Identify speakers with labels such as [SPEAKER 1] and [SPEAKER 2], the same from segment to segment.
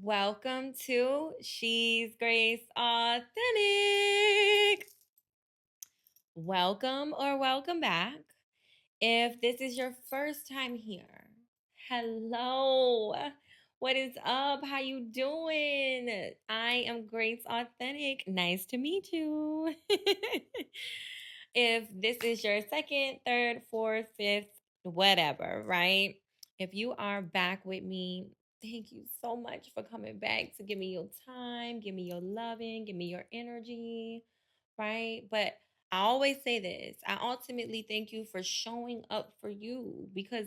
[SPEAKER 1] Welcome to She's Grace Authentic. Welcome or welcome back. If this is your first time here, hello. What is up? How you doing? I am Grace Authentic. Nice to meet you. If this is your second, third, fourth, fifth, whatever, right? If you are back with me, thank you so much for coming back to give me your time, give me your loving, give me your energy, right? But I always say this, I ultimately thank you for showing up for you because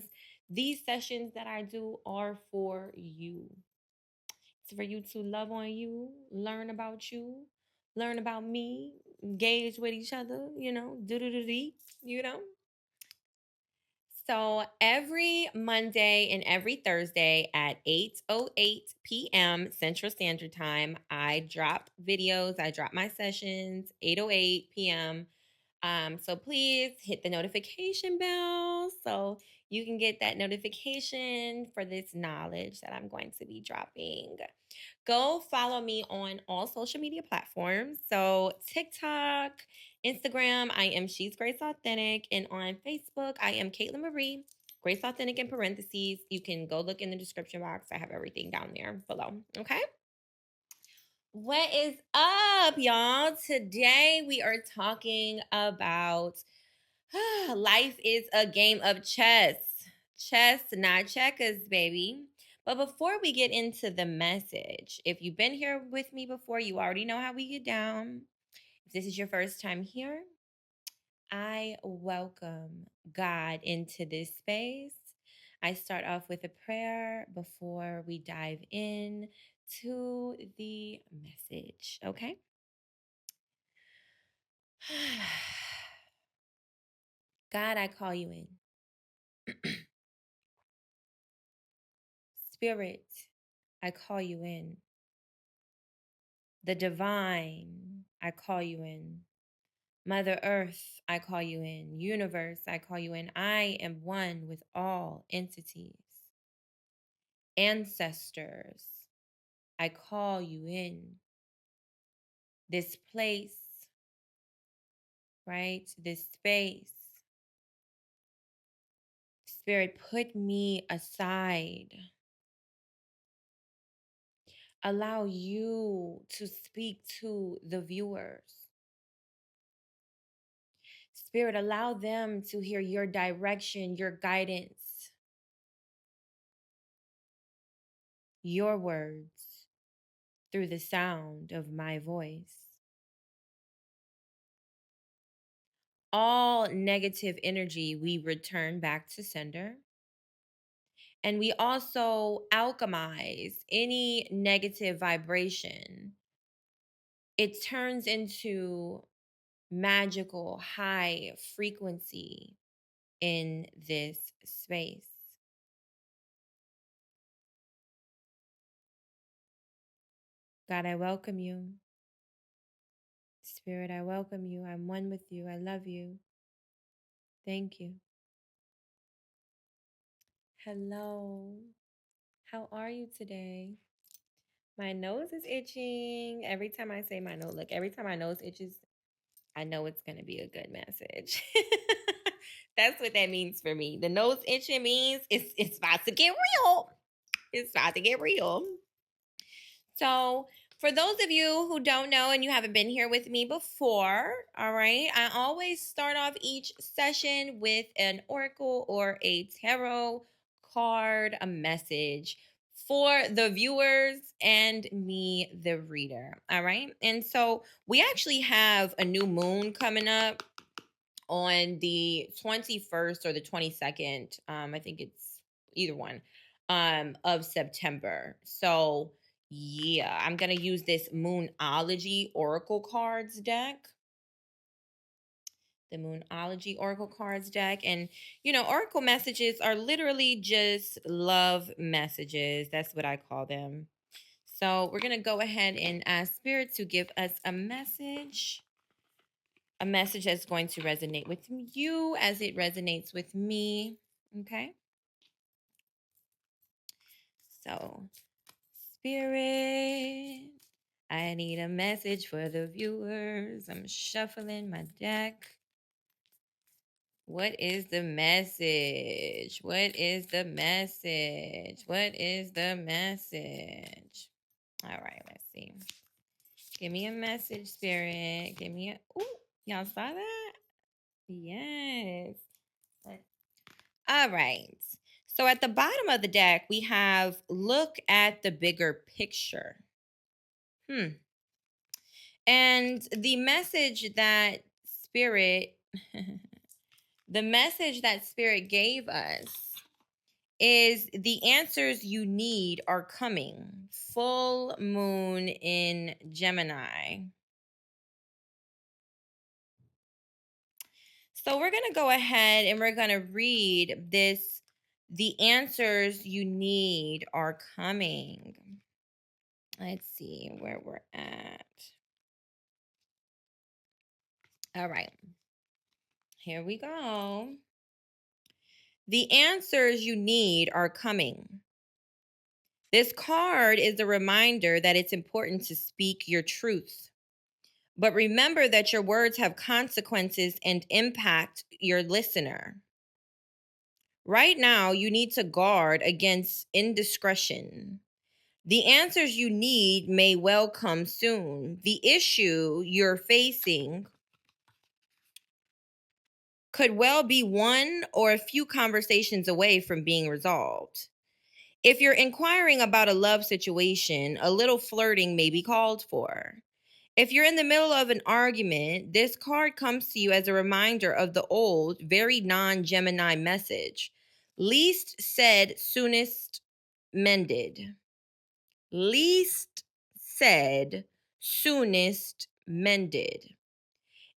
[SPEAKER 1] these sessions that I do are for you. It's for you to love on you, learn about me, engage with each other, do, you know. So every Monday and every Thursday at 8:08 p.m. Central Standard Time, I drop videos. I drop my sessions 8:08 p.m. So please hit the notification bell so you can get that notification for this knowledge that I'm going to be dropping. Go follow me on all social media platforms. So TikTok, Instagram, I am She's Grace Authentic. And on Facebook, I am Caitlin Marie, Grace Authentic in parentheses. You can go look in the description box. I have everything down there below. Okay. What is up, y'all? Today we are talking about life is a game of chess. Chess, not checkers, baby. But before we get into the message, if you've been here with me before, you already know how we get down. If this is your first time here, I welcome God into this space. I start off with a prayer before we dive in to the message, okay? God, I call you in. Spirit, I call you in. The divine, I call you in. Mother Earth, I call you in. Universe, I call you in. I am one with all entities. Ancestors, I call you in. This place, right? This space. Spirit, put me aside. Allow you to speak to the viewers. Spirit, allow them to hear your direction, your guidance, your words through the sound of my voice. All negative energy we return back to sender. And we also alchemize any negative vibration. It turns into magical high frequency in this space. God, I welcome you. Spirit, I welcome you. I'm one with you. I love you. Thank you. Hello. How are you today? My nose is itching. Every time I say my nose, look, every time my nose itches, I know it's going to be a good message. That's what that means for me. The nose itching means it's about to get real. It's about to get real. So, for those of you who don't know and you haven't been here with me before, all right, I always start off each session with an oracle or a tarot card, a message for the viewers and me, the reader. All right. And so we actually have a new moon coming up on the 21st or the 22nd. I think it's either one of September. So yeah, I'm gonna use this Moonology Oracle Cards deck. The Moonology Oracle Cards deck. And Oracle messages are literally just love messages. That's what I call them. So we're gonna go ahead and ask Spirit to give us a message that's going to resonate with you as it resonates with me. Okay. So, Spirit, I need a message for the viewers. I'm shuffling my deck. What is the message? What is the message? What is the message? All right, let's see. Give me a message, Spirit. Give me a. Ooh, y'all saw that? Yes. All right. So at the bottom of the deck, we have look at the bigger picture. And the message that Spirit, the message that Spirit gave us is the answers you need are coming. Full moon in Gemini. So we're going to go ahead and we're going to read this. The answers you need are coming. Let's see where we're at. All right. Here we go. The answers you need are coming. This card is a reminder that it's important to speak your truth. But remember that your words have consequences and impact your listener. Right now, you need to guard against indiscretion. The answers you need may well come soon. The issue you're facing could well be one or a few conversations away from being resolved. If you're inquiring about a love situation, a little flirting may be called for. If you're in the middle of an argument, this card comes to you as a reminder of the old, very non-Gemini message. Least said, soonest mended. Least said, soonest mended.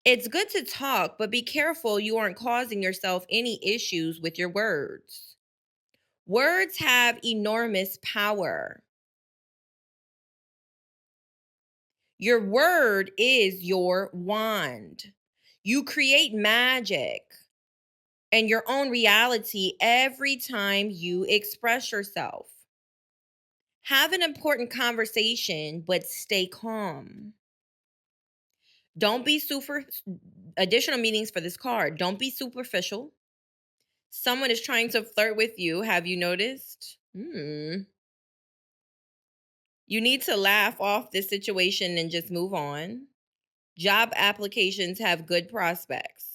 [SPEAKER 1] It's good to talk, but be careful you aren't causing yourself any issues with your words. Words have enormous power. Your word is your wand. You create magic and your own reality every time you express yourself. Have an important conversation, but stay calm. Don't be additional meanings for this card. Don't be superficial. Someone is trying to flirt with you. Have you noticed? You need to laugh off this situation and just move on. Job applications have good prospects.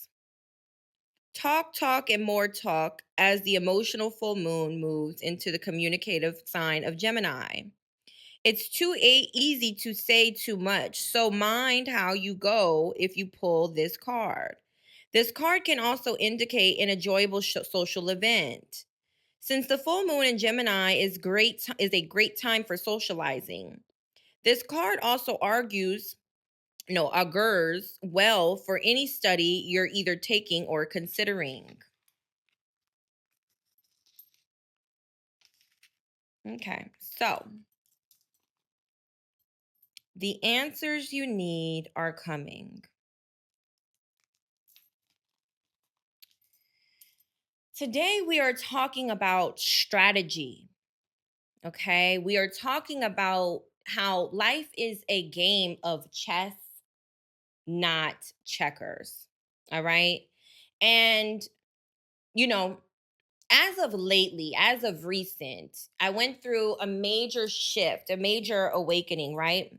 [SPEAKER 1] Talk, and more talk as the emotional full moon moves into the communicative sign of Gemini. It's too easy to say too much, so mind how you go if you pull this card. This card can also indicate an enjoyable social event. Since the full moon in Gemini is a great time for socializing. This card also augurs well for any study you're either taking or considering. Okay, so the answers you need are coming. Today we are talking about strategy. Okay, we are talking about how life is a game of chess, not checkers. All right. And, you know, as of recent, I went through a major shift, a major awakening, right?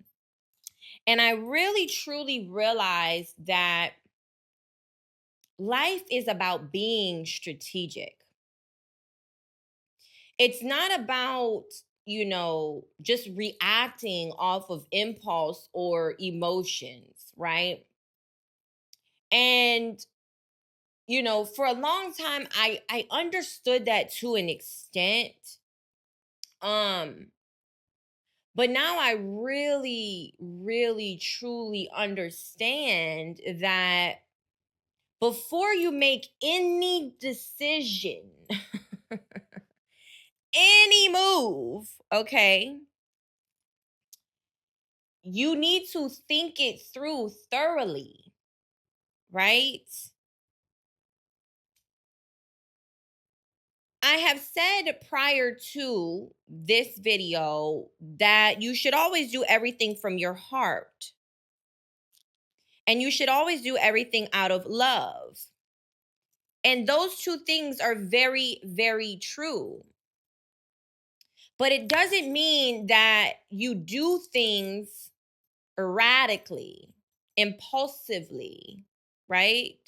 [SPEAKER 1] And I really truly realized that life is about being strategic. It's not about, just reacting off of impulse or emotions, right? And for a long time I understood that to an extent. But now I really, really, truly understand that before you make any decision, any move, okay, you need to think it through thoroughly, right? I have said prior to this video that you should always do everything from your heart, and you should always do everything out of love. And those two things are very, very true. But it doesn't mean that you do things erratically, impulsively, right?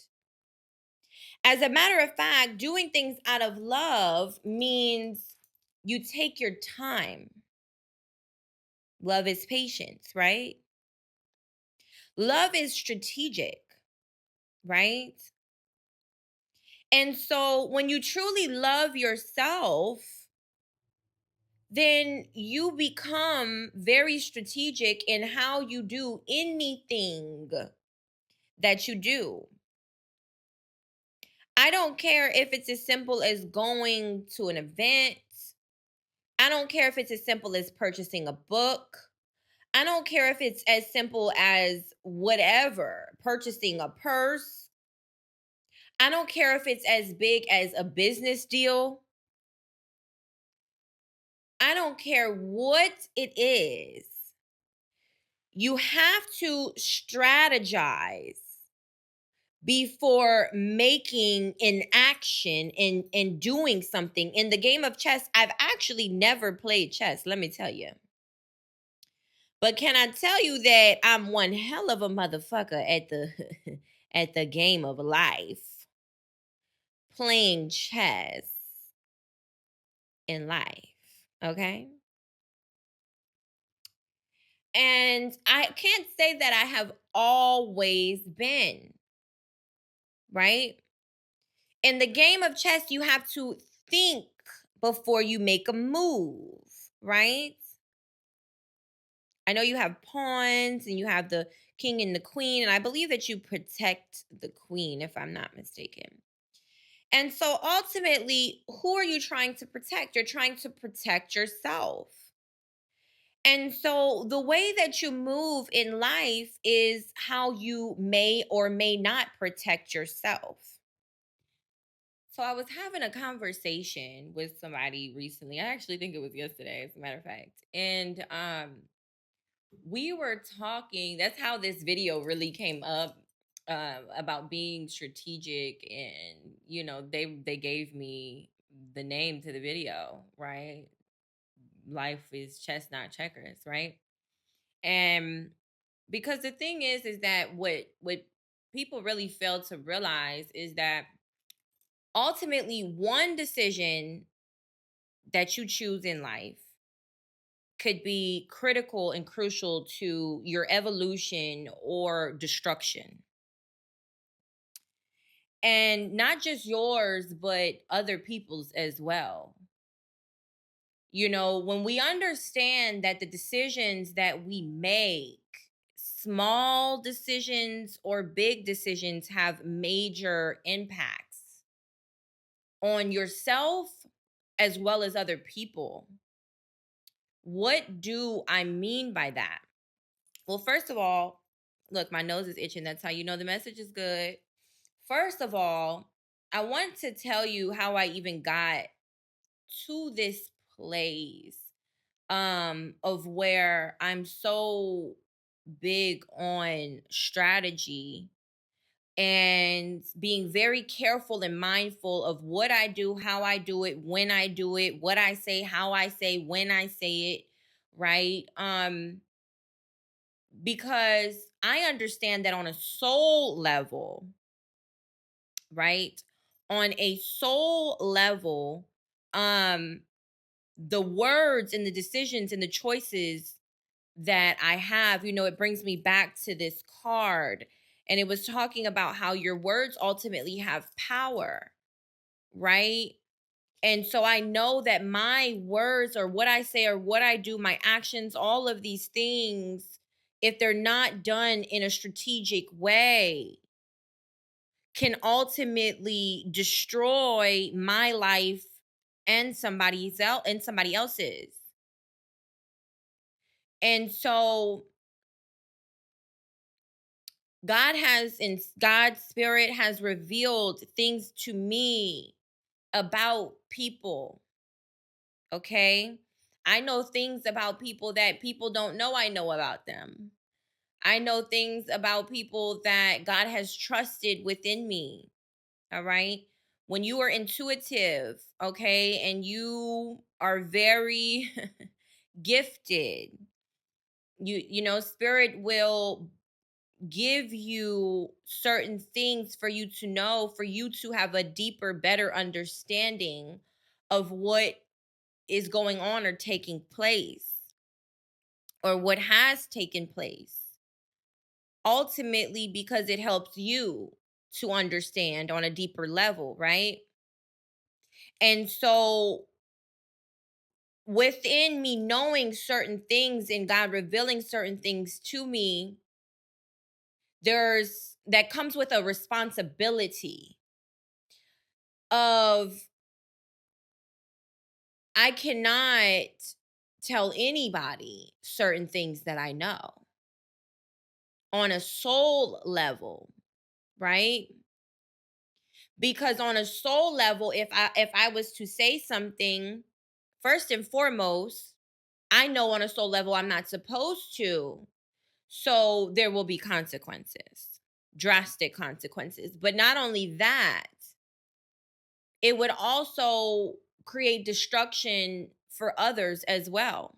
[SPEAKER 1] As a matter of fact, doing things out of love means you take your time. Love is patience, right? Love is strategic, right? And so when you truly love yourself, then you become very strategic in how you do anything that you do. I don't care if it's as simple as going to an event. I don't care if it's as simple as purchasing a book. I don't care if it's as simple as whatever, purchasing a purse. I don't care if it's as big as a business deal. I don't care what it is. You have to strategize before making an action and doing something. In the game of chess, I've actually never played chess, let me tell you. But can I tell you that I'm one hell of a motherfucker at the at the game of life, playing chess in life, okay? And I can't say that I have always been, right? In the game of chess, you have to think before you make a move, right? I know you have pawns and you have the king and the queen, and I believe that you protect the queen, if I'm not mistaken. And so ultimately, who are you trying to protect? You're trying to protect yourself. And so the way that you move in life is how you may or may not protect yourself. So I was having a conversation with somebody recently. I actually think it was yesterday, as a matter of fact. And we were talking, that's how this video really came up, about being strategic. And they gave me the name to the video, right? Life is chess, not checkers, right? And because the thing is that what people really fail to realize is that ultimately one decision that you choose in life could be critical and crucial to your evolution or destruction. And not just yours, but other people's as well. When we understand that the decisions that we make, small decisions or big decisions, have major impacts on yourself as well as other people. What do I mean by that? Well, first of all, look, my nose is itching. That's how you know the message is good. First of all, I want to tell you how I even got to this place, of where I'm so big on strategy and being very careful and mindful of what I do, how I do it, when I do it, what I say, how I say, when I say it, right? Because I understand that on a soul level, right? On a soul level, um the words and the decisions and the choices that I have, it brings me back to this card, and it was talking about how your words ultimately have power, right? And so I know that my words, or what I say, or what I do, my actions, all of these things, if they're not done in a strategic way, can ultimately destroy my life and somebody else's. And so God's spirit has revealed things to me about people, okay? I know things about people that people don't know I know about them. I know things about people that God has trusted within me. All right. When you are intuitive, okay, and you are very gifted, spirit will give you certain things for you to know, for you to have a deeper, better understanding of what is going on or taking place or what has taken place. Ultimately, because it helps you to understand on a deeper level, right? And so, within me knowing certain things and God revealing certain things to me, there's that comes with a responsibility of I cannot tell anybody certain things that I know on a soul level, right? Because on a soul level, if I was to say something, first and foremost, I know on a soul level I'm not supposed to. So there will be consequences, drastic consequences. But not only that, it would also create destruction for others as well,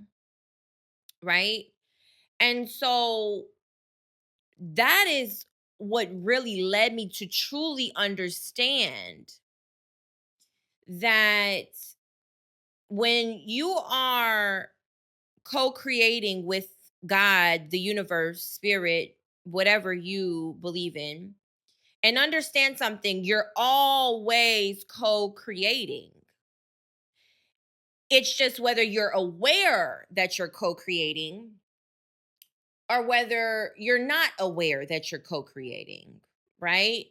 [SPEAKER 1] right? And so that is what really led me to truly understand that when you are co-creating with God, the universe, spirit, whatever you believe in, and understand something, you're always co-creating. It's just whether you're aware that you're co-creating or whether you're not aware that you're co-creating, right?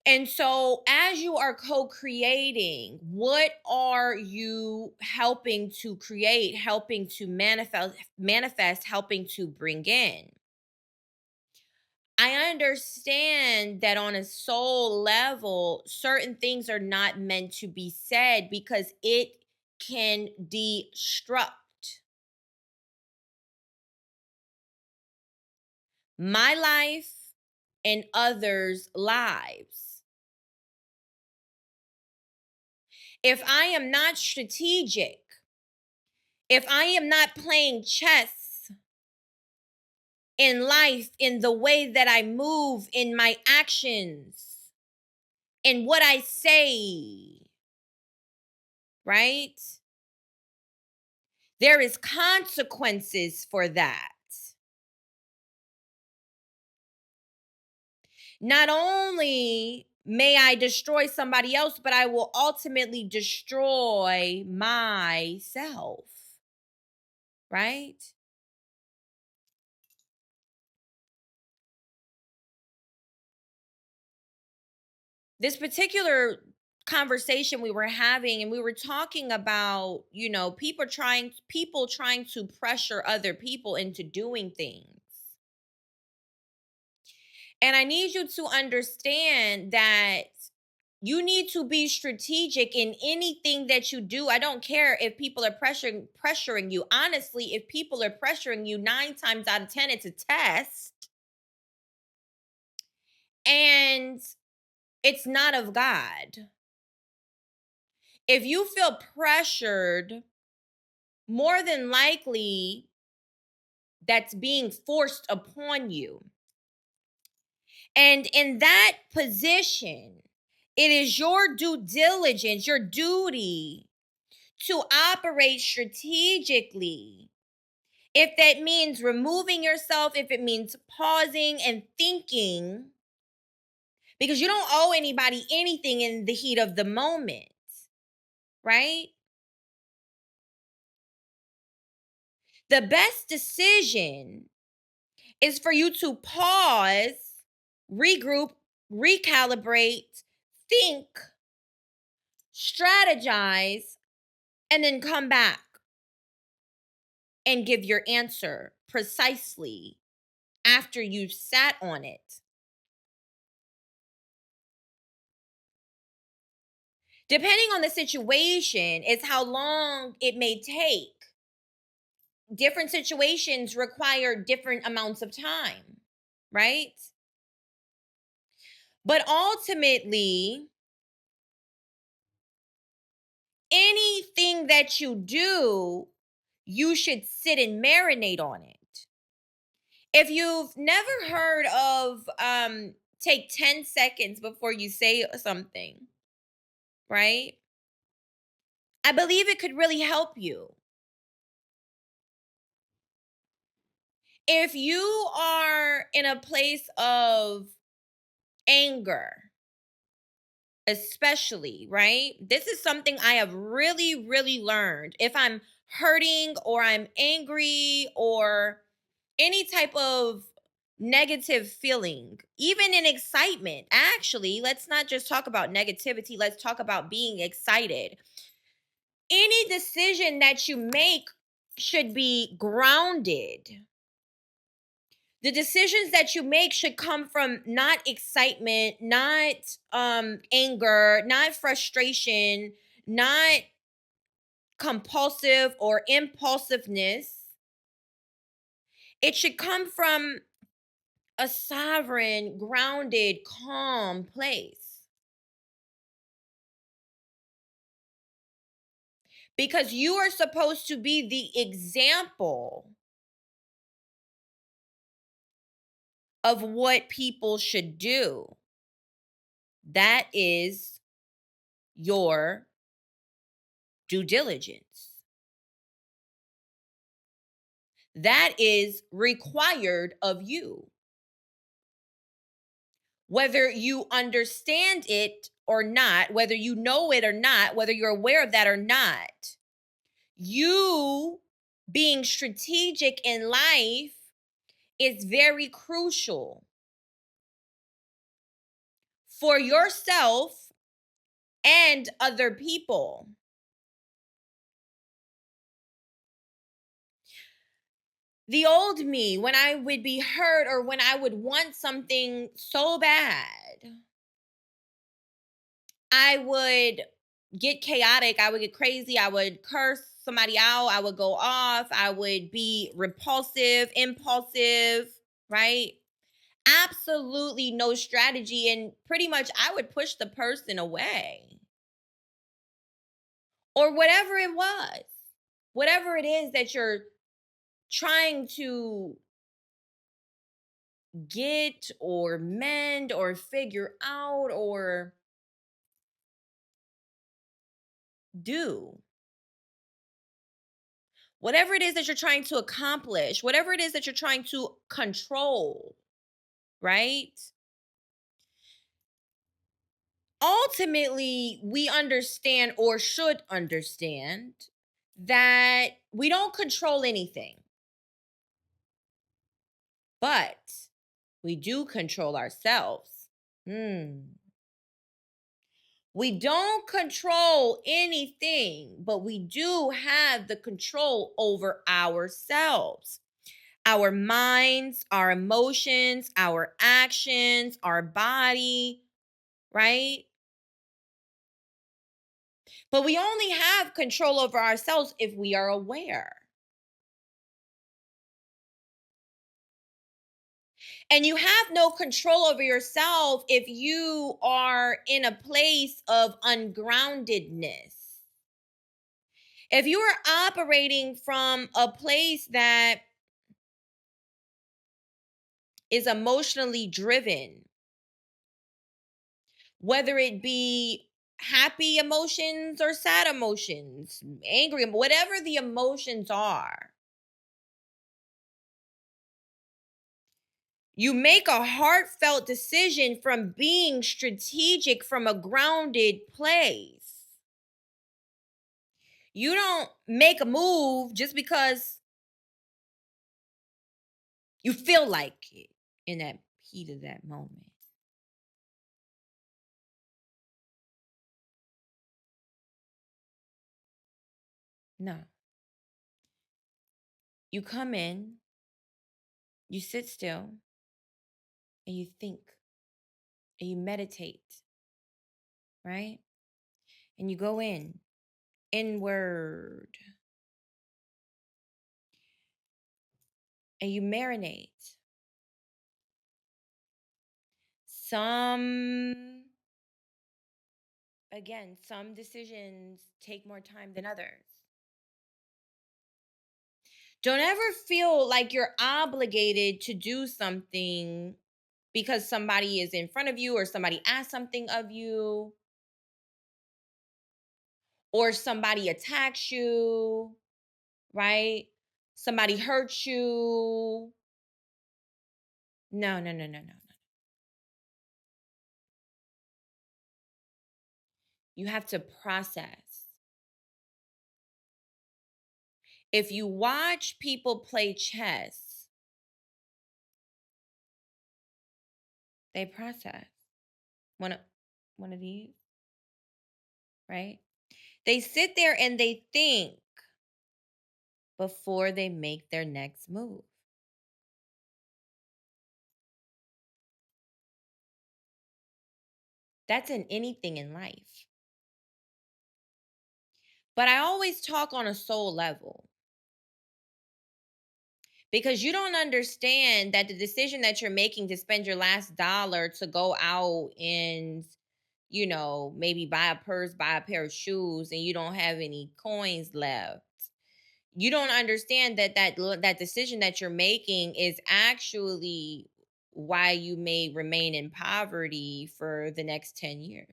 [SPEAKER 1] And so, as you are co creating, what are you helping to create, helping to manifest, helping to bring in? I understand that on a soul level, certain things are not meant to be said because it can destruct my life and others' lives. If I am not strategic, if I am not playing chess in life, in the way that I move, in my actions, in what I say, right? There is consequences for that. Not only may I destroy somebody else, but I will ultimately destroy myself, right? This particular conversation we were having, and we were talking about, people trying to pressure other people into doing things. And I need you to understand that you need to be strategic in anything that you do. I don't care if people are pressuring you. Honestly, if people are pressuring you, 9 times out of 10 it's a test and it's not of God. If you feel pressured, more than likely that's being forced upon you. And in that position, it is your due diligence, your duty to operate strategically. If that means removing yourself, if it means pausing and thinking, because you don't owe anybody anything in the heat of the moment, right? The best decision is for you to pause, regroup, recalibrate, think, strategize, and then come back and give your answer precisely after you've sat on it. Depending on the situation, is how long it may take. Different situations require different amounts of time, right? But ultimately, anything that you do, you should sit and marinate on it. If you've never heard of take 10 seconds before you say something, right? I believe it could really help you. If you are in a place of anger, especially, right? This is something I have really, really learned. If I'm hurting or I'm angry or any type of negative feeling, even in excitement, actually, let's not just talk about negativity, let's talk about being excited. Any decision that you make should be grounded. The decisions that you make should come from not excitement, not anger, not frustration, not compulsive or impulsiveness. It should come from a sovereign, grounded, calm place. Because you are supposed to be the example of what people should do. That is your due diligence. That is required of you. Whether you understand it or not, whether you know it or not, whether you're aware of that or not, you being strategic in life is very crucial for yourself and other people. The old me, when I would be hurt or when I would want something so bad, I would get chaotic. I would get crazy. I would curse somebody out. I would go off. I would be repulsive, impulsive, right? Absolutely no strategy. And pretty much I would push the person away or whatever it was, whatever it is that you're trying to get or mend or figure out or do. Whatever it is that you're trying to accomplish, whatever it is that you're trying to control, right? Ultimately, we understand or should understand that we don't control anything, but we do control ourselves. We don't control anything, but we do have the control over ourselves. Our minds, our emotions, our actions, our body, right? But we only have control over ourselves if we are aware. And you have no control over yourself if you are in a place of ungroundedness. If you are operating from a place that is emotionally driven, whether it be happy emotions or sad emotions, angry, whatever the emotions are, you make a heartfelt decision from being strategic from a grounded place. You don't make a move just because you feel like it in that heat of that moment. No. You come in, you sit still, and you think, and you meditate, right? and you go inward, and you marinate. Some decisions take more time than others. Don't ever feel like you're obligated to do something because somebody is in front of you or somebody asked something of you or somebody attacks you, right? Somebody hurts you. No, no, no, no, no, no. You have to process. If you watch people play chess, they process. One of one of these, right? They sit there and they think before they make their next move. That's in anything in life. But I always talk on a soul level because you don't understand that the decision that you're making to spend your last dollar to go out and, maybe buy a purse, buy a pair of shoes, and you don't have any coins left. You don't understand that decision that you're making is actually why you may remain in poverty for the next 10 years.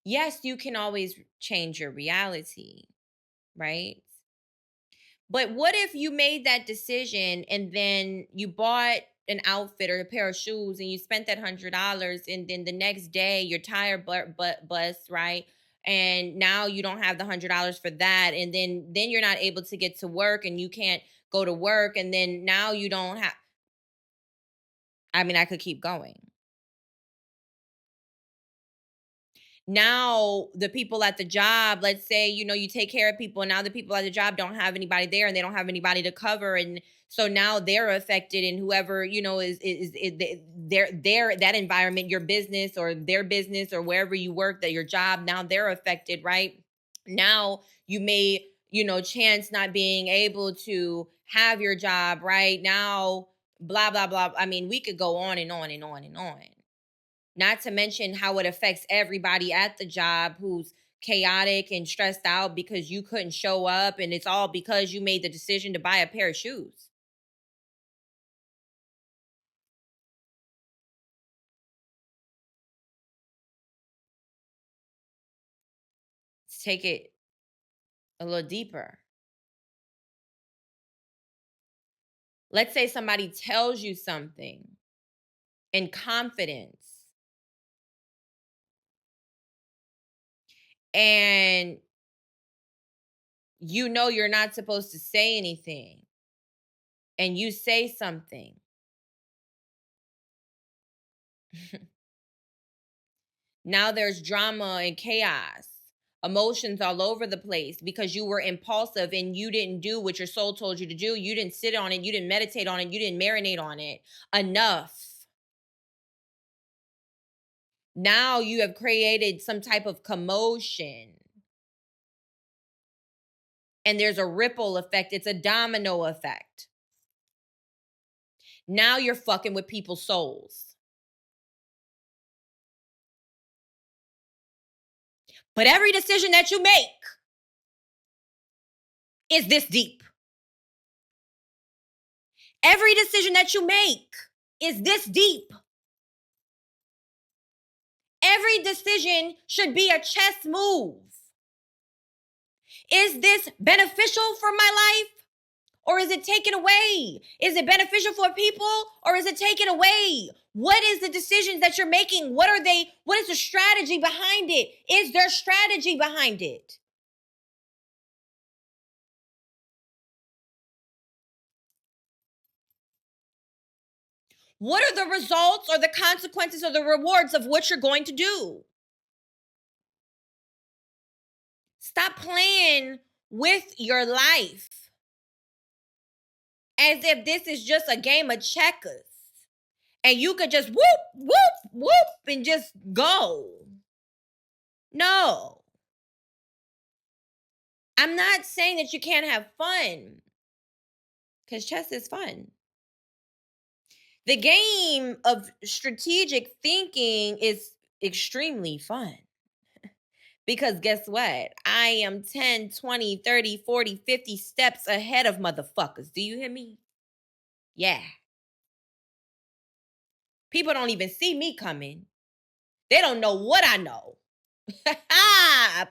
[SPEAKER 1] Yes, you can always change your reality, right? But what if you made that decision and then you bought an outfit or a pair of shoes and you spent that $100 and then the next day your tire bust, right? And now you don't have the $100 for that, and then you're not able to get to work and you can't go to work, and then now you don't have. I mean, I could keep going. Now the people at the job, let's say, you take care of people, and now the people at the job don't have anybody there and they don't have anybody to cover, and so now they're affected, and whoever is their that environment, your business or their business or wherever you work, that your job, now they're affected, right? Now you may, chance not being able to have your job, right? Now blah blah blah. I mean, we could go on and on and on and on. Not to mention how it affects everybody at the job who's chaotic and stressed out because you couldn't show up, and it's all because you made the decision to buy a pair of shoes. Let's take it a little deeper. Let's say somebody tells you something in confidence, and you're not supposed to say anything, and you say something. Now there's drama and chaos, emotions all over the place because you were impulsive and you didn't do what your soul told you to do. You didn't sit on it. You didn't meditate on it. You didn't marinate on it enough. Now you have created some type of commotion, and there's a ripple effect. It's a domino effect. Now you're fucking with people's souls. But every decision that you make is this deep. Every decision that you make is this deep. Every decision should be a chess move. Is this beneficial for my life, or is it taken away? Is it beneficial for people, or is it taken away? What is the decisions that you're making? What are they? What is the strategy behind it? Is there strategy behind it? What are the results or the consequences or the rewards of what you're going to do? Stop playing with your life as if this is just a game of checkers, and you could just whoop, whoop, whoop, and just go. No. I'm not saying that you can't have fun, because chess is fun. The game of strategic thinking is extremely fun. Because guess what? I am 10, 20, 30, 40, 50 steps ahead of motherfuckers. Do you hear me? Yeah. People don't even see me coming. They don't know what I know.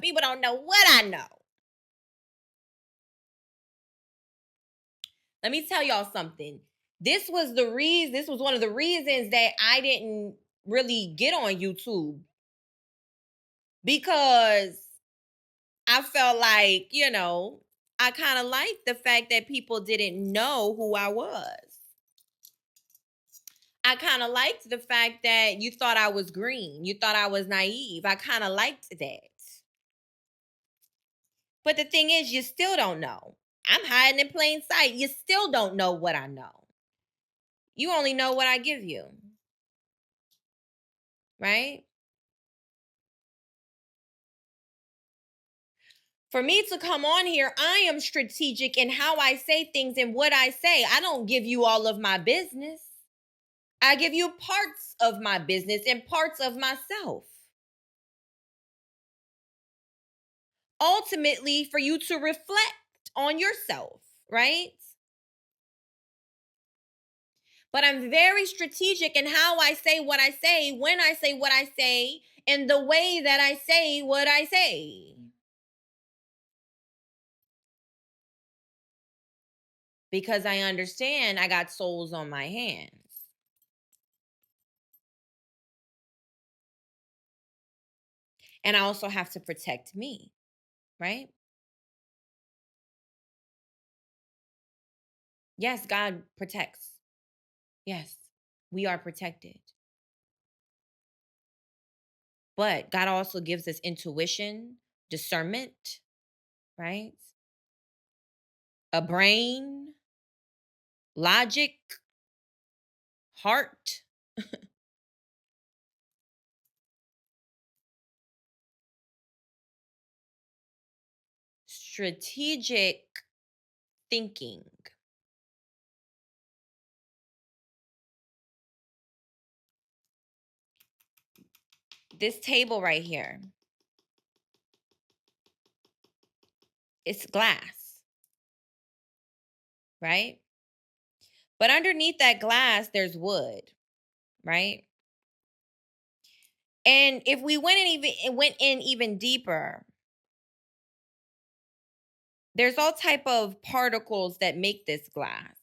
[SPEAKER 1] People don't know what I know. Let me tell y'all something. This was one of the reasons that I didn't really get on YouTube, because I felt like, I kind of liked the fact that people didn't know who I was. I kind of liked the fact that you thought I was green. You thought I was naive. I kind of liked that. But the thing is, you still don't know. I'm hiding in plain sight. You still don't know what I know. You only know what I give you. Right? For me to come on here, I am strategic in how I say things and what I say. I don't give you all of my business. I give you parts of my business and parts of myself. Ultimately, for you to reflect on yourself, right? But I'm very strategic in how I say what I say, when I say what I say, and the way that I say what I say. Because I understand I got souls on my hands. And I also have to protect me, right? Yes, God protects. Yes, we are protected. But God also gives us intuition, discernment, right? A brain, logic, heart. Strategic thinking. This table right here, it's glass, right? But underneath that glass, there's wood, right? And if we went in even deeper, there's all type of particles that make this glass,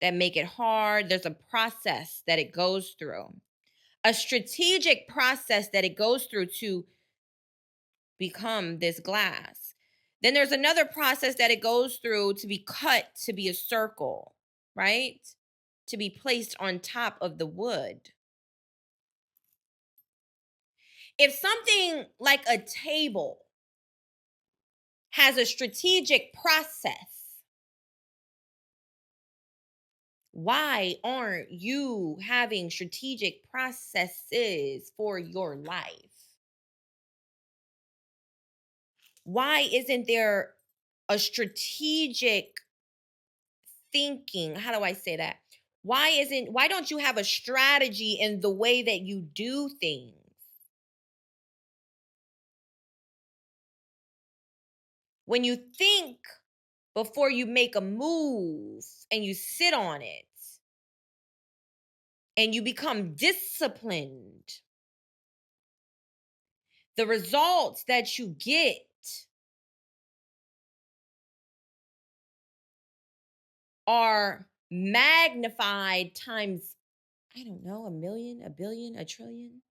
[SPEAKER 1] that make it hard. There's a process that it goes through, a strategic process that it goes through to become this glass. Then there's another process that it goes through to be cut to be a circle, right? To be placed on top of the wood. If something like a table has a strategic process, why aren't you having strategic processes for your life? Why isn't there a strategic thinking? How do I say that? Why don't you have a strategy in the way that you do things? When you think before you make a move and you sit on it and you become disciplined, the results that you get are magnified times, I don't know, a million, a billion, a trillion.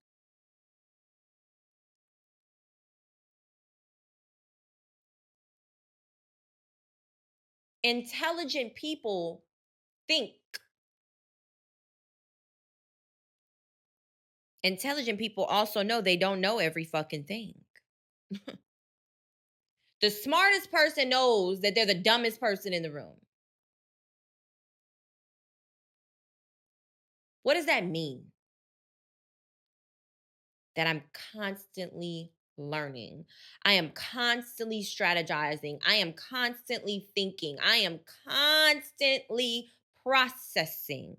[SPEAKER 1] Intelligent people think. Intelligent people also know they don't know every fucking thing. The smartest person knows that they're the dumbest person in the room. What does that mean? That I'm constantly learning. I am constantly strategizing. I am constantly thinking. I am constantly processing.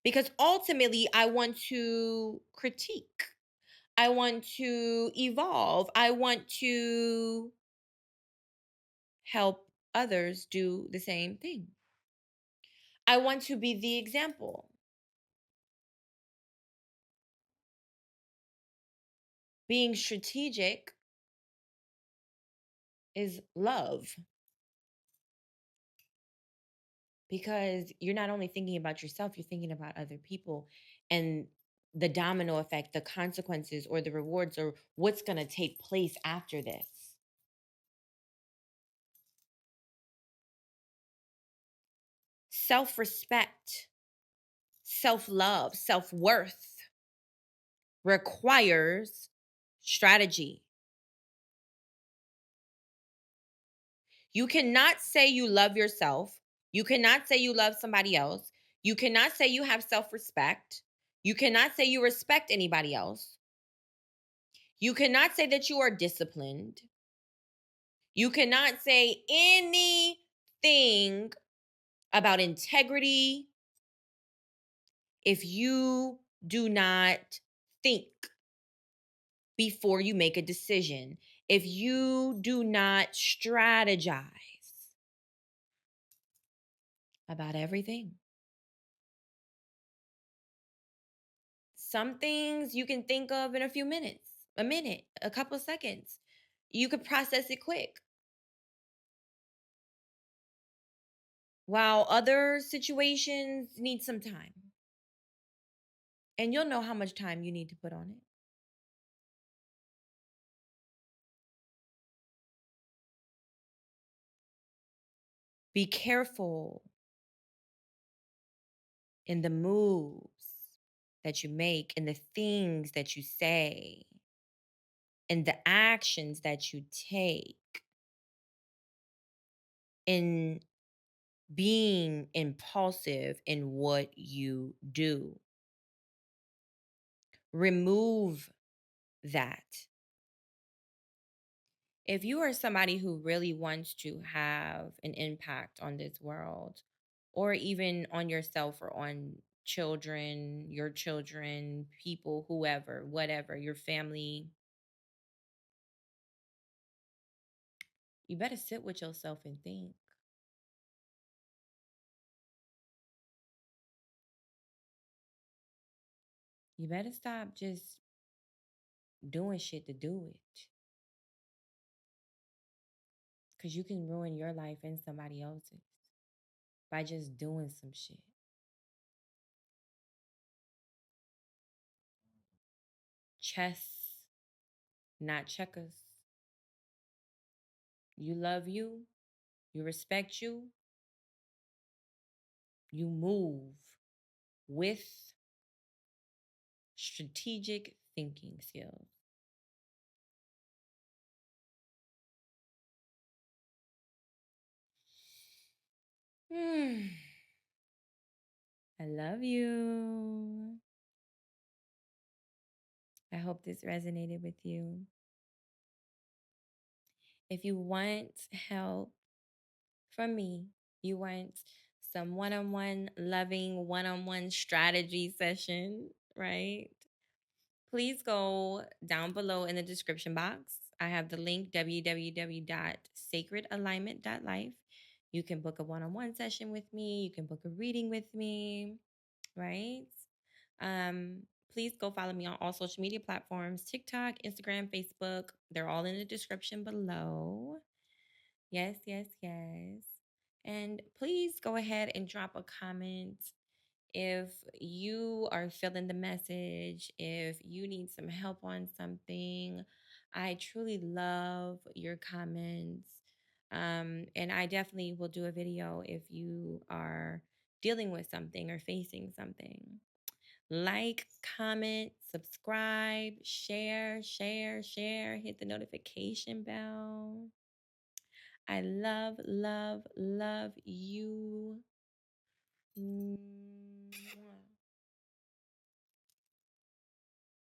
[SPEAKER 1] Because ultimately, I want to critique. I want to evolve. I want to help others do the same thing. I want to be the example. Being strategic is love because you're not only thinking about yourself, you're thinking about other people and the domino effect, the consequences or the rewards or what's going to take place after this. Self respect, self love, self worth requires strategy. You cannot say you love yourself. You cannot say you love somebody else. You cannot say you have self respect. You cannot say you respect anybody else. You cannot say that you are disciplined. You cannot say anything about integrity if you do not think before you make a decision, if you do not strategize about everything. Some things you can think of in a few minutes, a minute, a couple of seconds. You could process it quick. While other situations need some time. And you'll know how much time you need to put on it. Be careful in the moves that you make, in the things that you say, in the actions that you take, in being impulsive in what you do. Remove that. If you are somebody who really wants to have an impact on this world, or even on yourself or on children, your children, people, whoever, whatever, your family, you better sit with yourself and think. You better stop just doing shit to do it. Because you can ruin your life and somebody else's by just doing some shit. Chess, not checkers. You love you, you respect you, you move with strategic thinking skills. I love you. I hope this resonated with you. If you want help from me, you want some one on one loving one on one strategy session, right? Please go down below in the description box. I have the link www.sacredalignment.life. You can book a one on one session with me, you can book a reading with me, right? Please go follow me on all social media platforms: TikTok, Instagram, Facebook. They're all in the description below. Yes, yes, yes. And please go ahead and drop a comment if you are feeling the message, if you need some help on something. I truly love your comments. And I definitely will do a video if you are dealing with something or facing something. Like, comment, subscribe, share, share, share, hit the notification bell. I love, love, love you. Mwah.